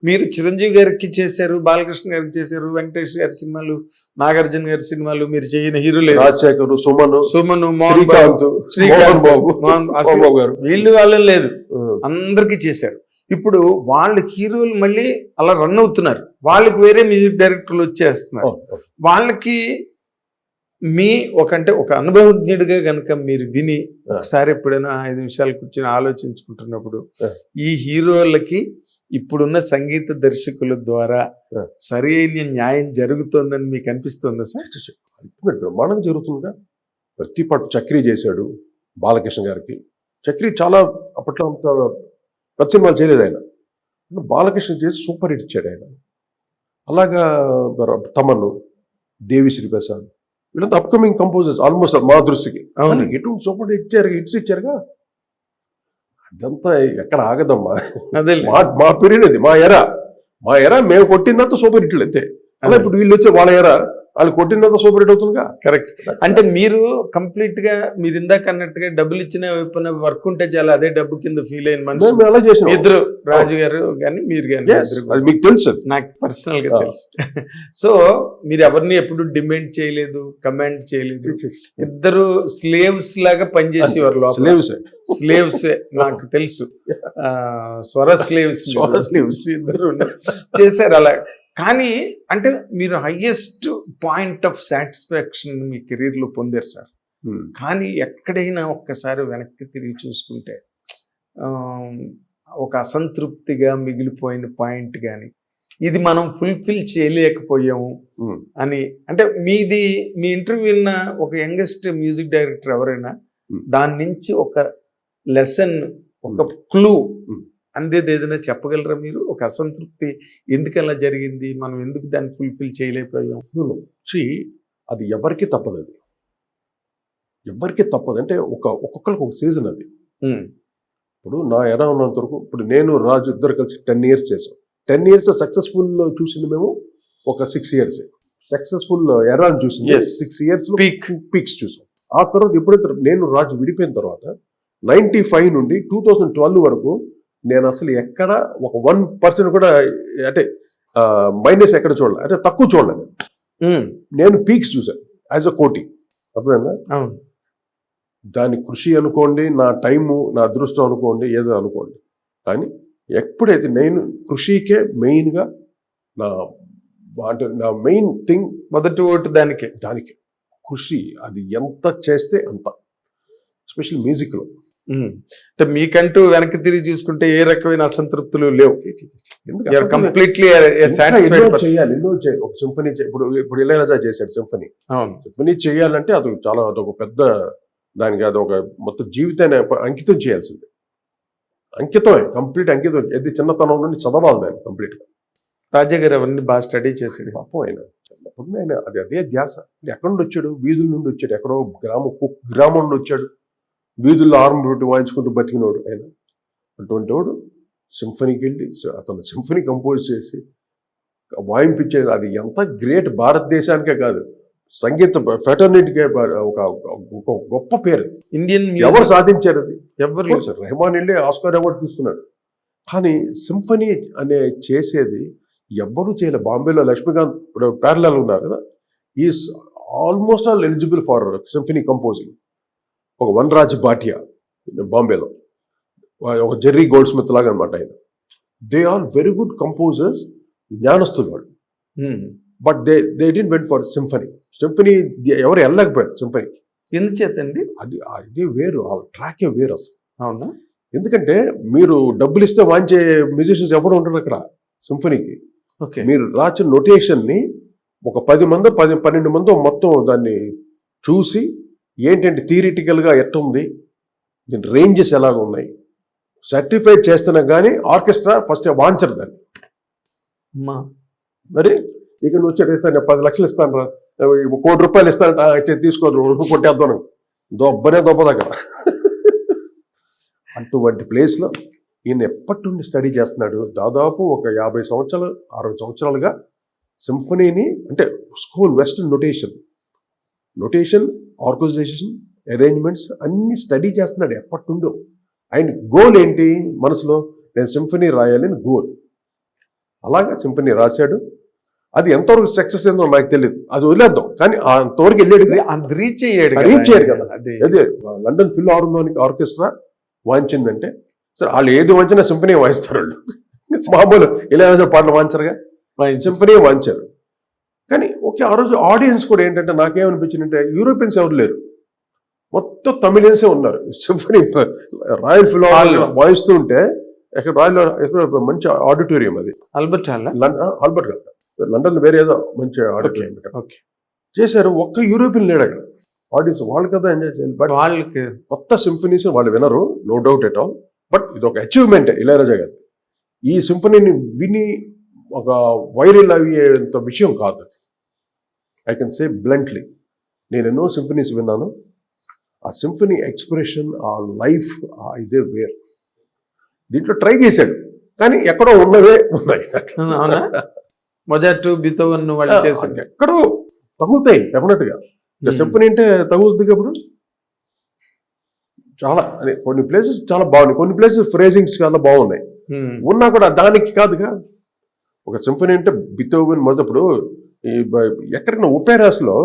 మీరు చిరంజీవి గారికి చేశారు, బాలకృష్ణ గారికి చేశారు, వెంకటేష్ గారి సినిమాలు, నాగార్జున గారి సినిమాలు మీరు చేయని హీరో లేదు. రాజశేఖర్, సుమన్, శ్రీకాంత్ బాబు, అసలు గారు వీళ్ళు వాళ్ళని లేదు, అందరికి చేశారు. ఇప్పుడు వాళ్ళ హీరోలు మళ్ళీ అలా రన్ అవుతున్నారు, వాళ్ళకి వేరే మ్యూజిక్ డైరెక్టర్లు వచ్చేస్తున్నారు. వాళ్ళకి మీ ఒక అనుభవజ్ఞుడిగా గనక మీరు విని ఒకసారి ఎప్పుడైనా 5 నిమిషాలు కూర్చొని ఆలోచించుకుంటున్నప్పుడు ఈ హీరోలకి ఇప్పుడున్న సంగీత దర్శకుల ద్వారా సరైన న్యాయం జరుగుతోందని మీకు అనిపిస్తుందా సార్? బ్రహ్మాండం జరుగుతుందిగా. ప్రతి పాటు చక్రీ చేశాడు బాలకృష్ణ గారికి. చక్రీ చాలా అప్పట్లో అంత పెద్ద సినిమాలు చేయలేదు ఆయన. బాలకృష్ణ చేసి సూపర్ హిట్ ఇచ్చాడు ఆయన. అలాగా తమన్ను, దేవి శ్రీప్రసాద్, వీళ్ళంతా అప్కమింగ్ కంపోజర్స్ ఆల్మోస్ట్ మా దృష్టికి. ఎటువంటి సూపర్ హిట్స్ ఇచ్చారుగా. అదంతా ఎక్కడ ఆగదమ్మా. మా పీరియడ్ అది, మా ఎరా మేము కొట్టినంత సూపర్ హిట్లు అంతే. అలా ఇప్పుడు వీళ్ళు వచ్చే వాళ్ళ ఎరా వాళ్ళు కొట్టినంత సూపర్ హిట్ అవుతుందిగా. కరెక్ట్. అంటే మీరు కంప్లీట్ గా మీరు ఇందాక అన్నట్టుగా డబ్బులు ఇచ్చిన వర్క్ ఉంటే చాలా అదే డబ్బు కింద ఫీల్ అయిన మనిషి అలా చేసిన ఇద్దరు, రాజు గారు కానీ మీరు కానీ, అది మీకు తెలుసు, నాకు పర్సనల్ గా తెలుసు. సో మీరు ఎవరిని ఎప్పుడు డిమాండ్ చేయలేదు, కమాండ్ చేయలేదు, ఇద్దరు స్లేవ్స్ లాగా పనిచేసేవారు. స్లేవ్స్ నాకు తెలుసు, స్వర స్లేవ్స్ ఇద్దరు చేశారు అలా. కానీ అంటే మీరు హైయెస్ట్ పాయింట్ ఆఫ్ సాటిస్ఫాక్షన్ మీ కెరీర్లో పొందారు సార్. కానీ ఎక్కడైనా ఒక్కసారి వెనక్కి తిరిగి చూసుకుంటే ఒక అసంతృప్తిగా మిగిలిపోయిన పాయింట్ కానీ, ఇది మనం ఫుల్ఫిల్ చేయలేకపోయాము అని, అంటే మీ ఇంటర్వ్యూ విన్న ఒక యంగెస్ట్ మ్యూజిక్ డైరెక్టర్ ఎవరైనా దాని నుంచి ఒక లెసన్, ఒక క్లూ అందేది ఏదైనా చెప్పగలరా మీరు? ఒక అసంతృప్తి ఎందుకు అలా జరిగింది, మనం ఎందుకు దాన్ని ఫుల్ఫిల్ చేయలేకపోయాం? అది ఎవరికి తప్పదు, ఎవరికి తప్పదు. అంటే ఒక్కొక్కరికి ఒక సీజన్ అది. ఇప్పుడు నా ఎరా ఉన్నంత వరకు, ఇప్పుడు నేను రాజు ఇద్దరు కలిసి 10 years చేసాం. 10 years సక్సెస్ఫుల్ చూసింది మేము ఒక 6 years. సక్సెస్ఫుల్ ఎరా చూసింది 6 years పీక్స్ చూసాం. ఆ తర్వాత ఎప్పుడైతే నేను రాజు విడిపోయిన తర్వాత 95 నుండి 2012 వరకు నేను అసలు ఎక్కడ ఒక 1% కూడా అంటే మైనస్ ఎక్కడ చూడలే, అంటే తక్కువ చూడలేదు. నేను పీక్స్ చూసాను యాజ్ అ కోటి. అర్థమైందా? దాని కృషి అనుకోండి, నా టైము, నా అదృష్టం అనుకోండి, ఏదో అనుకోండి. కానీ ఎప్పుడైతే నేను కృషికే మెయిన్గా నా మెయిన్ థింగ్, మొదటి ఓటు దానికి కృషి. అది ఎంత చేస్తే అంత, ఎస్పెషల్ మ్యూజిక్లో. అంటే మీకంటూ వెనక్కి తిరిగి చూసుకుంటే ఏ రకమైన అసంతృప్తులు లేవు, కంప్లీట్లీ చేయాలి. ఒక సింఫనీ ఇప్పుడు ఇళయరాజా చేశాడు సింఫనీ చేయాలంటే అదొక పెద్ద, దానికి అదొక మొత్తం జీవితాన్ని అంకితం చేయాల్సిందే. అంకితమే, కంప్లీట్ అంకితం. అది చిన్నతనం నుండి చదవాలి దాన్ని కంప్లీట్ గా. రాజా గారు అవన్నీ బాగా స్టడీ చేసాడు పాపం. ఆయన చిన్నప్పుడు ఆయన అదే ధ్యాస. ఎక్కడ నుండి వచ్చాడు? వీధుల నుండి వచ్చాడు, ఎక్కడో గ్రామం నుండి వచ్చాడు. వీధుల్లో ఆర్మ్ పెట్టి వాయించుకుంటూ బతికినోడు ఆయన. అటువంటి వాడు సింఫనీకి వెళ్ళి అతను సింఫనీ కంపోజ్ చేసి వాయింపించేది. అది ఎంత గ్రేట్! భారతదేశానికే కాదు, సంగీత ఫెటర్నిటీకే ఒక గొప్ప పేరు. ఇండియన్ ఎవరు సాధించారు? అది ఎవరు లేదు సార్. రెహమాన్ వెళ్ళి ఆస్కార్ అవార్డు తీసుకున్నాడు. కానీ సింఫనీ అనే చేసేది ఎవ్వరూ చేయలేదు. బాంబేలో లక్ష్మీకాంత్ ఇప్పుడు ప్యారలల్ ఉన్నారు కదా, is almost all eligible for symphony composing. ఒక వనరాజ్ భాటియా బాంబేలో, ఒక జెర్రీ గోల్డ్ స్మిత్ లాగా అనమాట ఆయన. They are very good composers, జ్ఞానస్తులు వాళ్ళు. But they didn't went for symphony ఎవరు వెళ్ళలేకపోయారు సింఫనీకి. ఎందుచేతండి? అది వేరు, ఆ ట్రాకే వేరు అసలు. అవునా? ఎందుకంటే మీరు డబ్బులు ఇస్తే వాంచే మ్యూజిషియన్స్ ఎవరు ఉంటారు అక్కడ సింఫనీకి. మీరు రాసిన నొటేషన్ని ఒక 10 మందో 12 మందో మొత్తం దాన్ని చూసి ఏంటంటే థియరిటికల్గా ఎట్టుంది, దీని రేంజెస్ ఎలాగ ఉన్నాయి, సర్టిఫై చేస్తున్నా కానీ ఆర్కెస్ట్రా ఫస్ట్ వాంచరు దాన్ని. మరి ఇక నువ్వు వచ్చేస్తాను 10 లక్షలు ఇస్తాను రా, 1 కోటి రూపాయలు ఇస్తానంటే తీసుకోదు, కొట్టేద్దాను, దొబ్బదా కదా. అటువంటి ప్లేస్లో ఈయన ఎప్పటి నుండి స్టడీ చేస్తున్నాడు? దాదాపు ఒక 50 సంవత్సరాలు 60 సంవత్సరాలుగా సింఫనీని, అంటే school western notation, organisation, arrangements అన్ని స్టడీ చేస్తున్నాడు ఎప్పటి నుండో. ఆయన గోల్ ఏంటి మనసులో? నేను సింఫనీ రాయాలని గోల్. అలాగా సింఫనీ రాశాడు. అది ఎంతవరకు సక్సెస్ అయిందో నాకు తెలియదు, అది వదిలేద్దాం. కానీ అంతవరకు వెళ్ళాడు, అంత రీచ్ అయ్యాడు కదా. అదే లండన్ ఫిల్ హార్మోనిక్ ఆర్కెస్ట్రా వాయించిందంటే సరే, వాళ్ళు ఏది వాయించినా సింఫనీ వాయిస్తారు వాళ్ళు. మామూలు ఇళయరాజా పాటలు వాయించరుగా, సింఫనీ వాయించారు. కానీ ఓకే, ఆ రోజు ఆడియన్స్ కూడా ఏంటంటే నాకేమనిపించిందంటే యూరోపియన్స్ ఎవరు లేరు, మొత్తం తమిళియన్సే ఉన్నారు. సింఫనీ రాయల్ ఫిల్ హార్మోనిక్ వాయిస్తూ ఉంటే ఎక్కడ ఎక్కడ మంచి ఆడిటోరియం అది, ఆల్బర్ట్ హాల్ లండన్ వేరే ఏదో మంచి ఆడిటోరియం చేశారు. ఒక్క యూరోపియన్ లేడు అక్కడ. ఆడియన్స్ వాళ్ళు కదా ఎంజాయ్ చేయాలి, బట్ వాళ్ళకి కొత్త సింఫనీస్ వాళ్ళు వినరు, no doubt at all. But ఇది ఒక అచీవ్మెంట్ ఇళయరాజా గారు. ఈ సింఫనీని విని ఒక వైరల్ అయ్యేంత విషయం కాదు. ఐ కెన్ సే బ్లంట్లీ, నేను ఎన్నో సింఫనీస్ విన్నాను. ఆ సింఫనీ ఎక్స్ప్రెషన్, ఆ లైఫ్, ఇదే వేర్. దీంట్లో ట్రై చేశాడు, కానీ ఎక్కడో ఉన్నవే ఉన్నాయి. మొజార్ట్, బీథోవెన్ వాళ్ళు చేసింది ఎక్కడో తగులుతాయి డెఫినెట్ గా. సింఫనీ అంటే తగులుతుంది ఇప్పుడు చాలా. అదే కొన్ని ప్లేసెస్ చాలా బాగున్నాయి, కొన్ని ప్లేసెస్ ఫ్రేజింగ్స్ చాలా బాగున్నాయి ఉన్నా కూడా దానికి కాదుగా. ఒక సింఫనీ అంటే బీథోవెన్ మొదప్పుడు ఎక్కడికైనా ఒపేరాస్లో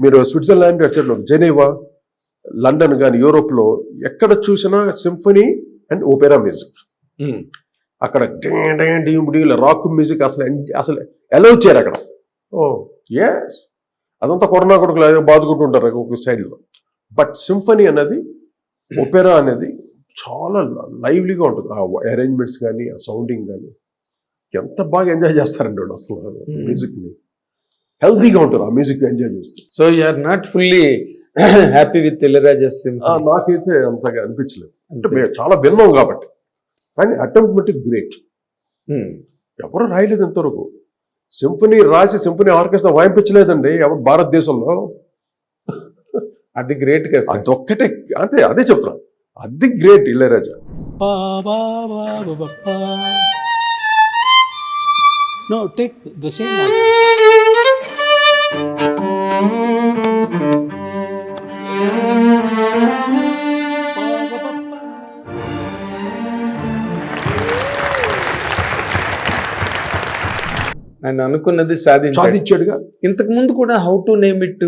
మీరు స్విట్జర్లాండ్, జెనీవా, లండన్ కానీ యూరోప్లో ఎక్కడ చూసినా సింఫనీ అండ్ ఓపెరా మ్యూజిక్. అక్కడ రాక్ మ్యూజిక్ అసలు అలౌ చేయరు అక్కడ. ఎస్, అదంతా కరోనా కొడుకులు బాదుకుంటుంటారు ఒక సైడ్లో. బట్ సింఫనీ అనేది, ఒపెరా అనేది చాలా లైవ్లీగా ఉంటుంది. ఆ అరేంజ్మెంట్స్ కానీ, ఆ సౌండింగ్ కానీ ఎంత బాగా ఎంజాయ్ చేస్తారండి వాళ్ళు అసలు. మ్యూజిక్ని హెల్తీగా ఉంటారు ఆ మ్యూజిక్ ఎంజాయ్ చేస్తారు. So you're not fully happy with Ilaiyaraaja symphony? నాకైతే అంతగా అనిపించలేదు, అంటే మేము చాలా భిన్నం కాబట్టి. కానీ అటెంప్ట్ మట్టి గ్రేట్. ఎవరు రాయలేదు ఇంతవరకు. సింఫనీ రాసి సింఫనీ ఆర్కెస్ట్రా వాయించలేదండి ఎవరు భారతదేశంలో. అది గ్రేట్ కదా, అది ఒక్కటే. అంతే, అదే చెప్తున్నాను, అది great Ilaiyaraaja. No, take the same one. ఆయన అనుకున్నది సాధించాడుగా. ఇంతకు ముందు కూడా హౌ టు నేమ్ ఇట్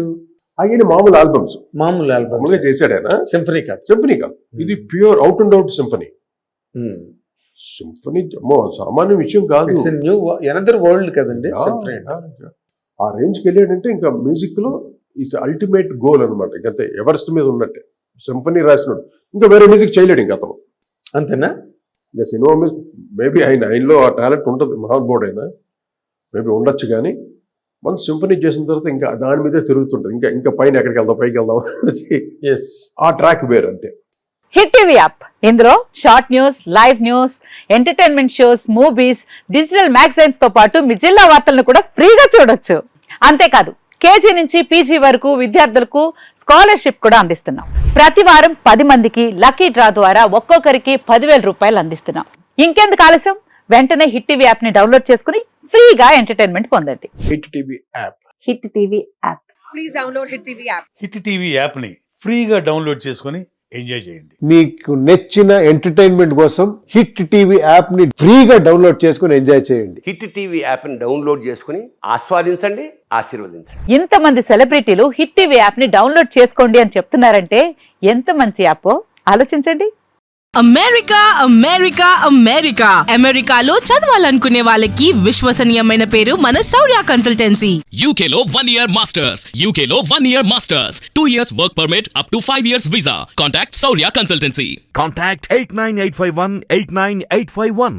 ఆయన మామూలు ఆల్బమ్స్ చేశాడు ఆయన. సింఫనీ కాదు, ఇది pure out and out symphony. Symphony సామాన్య విషయం కాదు, న్యూ ఎనదర్ వరల్డ్ కదండి. ఆ రేంజ్కి వెళ్ళాడంటే ఇంకా మ్యూజిక్ లో ఈజ్ అల్టిమేట్ గోల్ అనమాట. ఇంకంతే, ఎవరెస్ట్ మీద ఉన్నట్టే. సింఫనీ రాసినాడు, ఇంకా వేరే మ్యూజిక్ చేయలేడు ఇంకా అతను. అంతేనా? ఇంకా సినిమా మ్యూజిక్ మేబీ ఆయనలో ఆ టాలెంట్ ఉంటుంది, మహానుభావుడు అయినా మేబీ ఉండొచ్చు. కానీ మనం సింఫనీ చేసిన తర్వాత ఇంకా దాని మీదే తిరుగుతుంటుంది. ఇంకా పైన ఎక్కడికి వెళ్దాం, పైకి వెళ్దాం, ఆ ట్రాక్ వేరు అంతే. హిట్ టీవీ యాప్, ఇందులో short news, live news, entertainment shows, movies, digital magazines తో పాటు మీ జిల్లా వార్తలను కూడా ఫ్రీగా చూడొచ్చు. అంతేకాదు, కేజీ నుంచి పీజీ వరకు విద్యార్థులకు స్కాలర్షిప్ కూడా అందిస్తున్నాం. ప్రతి వారం 10 మందికి లక్కీ డ్రా ద్వారా ఒక్కొక్కరికి 10,000 రూపాయలు అందిస్తున్నాం. ఇంకెందుకు ఆలస్యం, వెంటనే హిట్ టీవీ యాప్ ని డౌన్లోడ్ చేసుకుని ఫ్రీగా ఎంటర్టైన్మెంట్ పొందండి. Hit TV app. Hit TV app. Please download hit TV app. Hit TV app ని ఫ్రీగా డౌన్లోడ్ చేసుకుని ఎంజాయ్ చేయండి. మీకు నచ్చిన ఎంటర్టైన్మెంట్ కోసం హిట్ టీవీ యాప్ ని ఫ్రీగా డౌన్లోడ్ చేసుకుని ఎంజాయ్ చేయండి. హిట్ టీవీ యాప్ ని డౌన్లోడ్ చేసుకుని ఆస్వాదించండి, ఆశీర్వదించండి. ఇంతమంది సెలబ్రిటీలు హిట్ టీవీ యాప్ ని డౌన్లోడ్ చేసుకోండి అని చెప్తున్నారంటే ఎంత మంచి యాప్ ఆలోచించండి. అమెరికాలో చదవాలనుకునే వాళ్ళకి విశ్వసనీయమైన పేరు మన శౌర్య కన్సల్టెన్సీ. UK లో 1 year masters, UK లో 1 year masters, 2 years work permit up to 5 years visa. Contact Saurya Consultancy. Contact 89851 89851.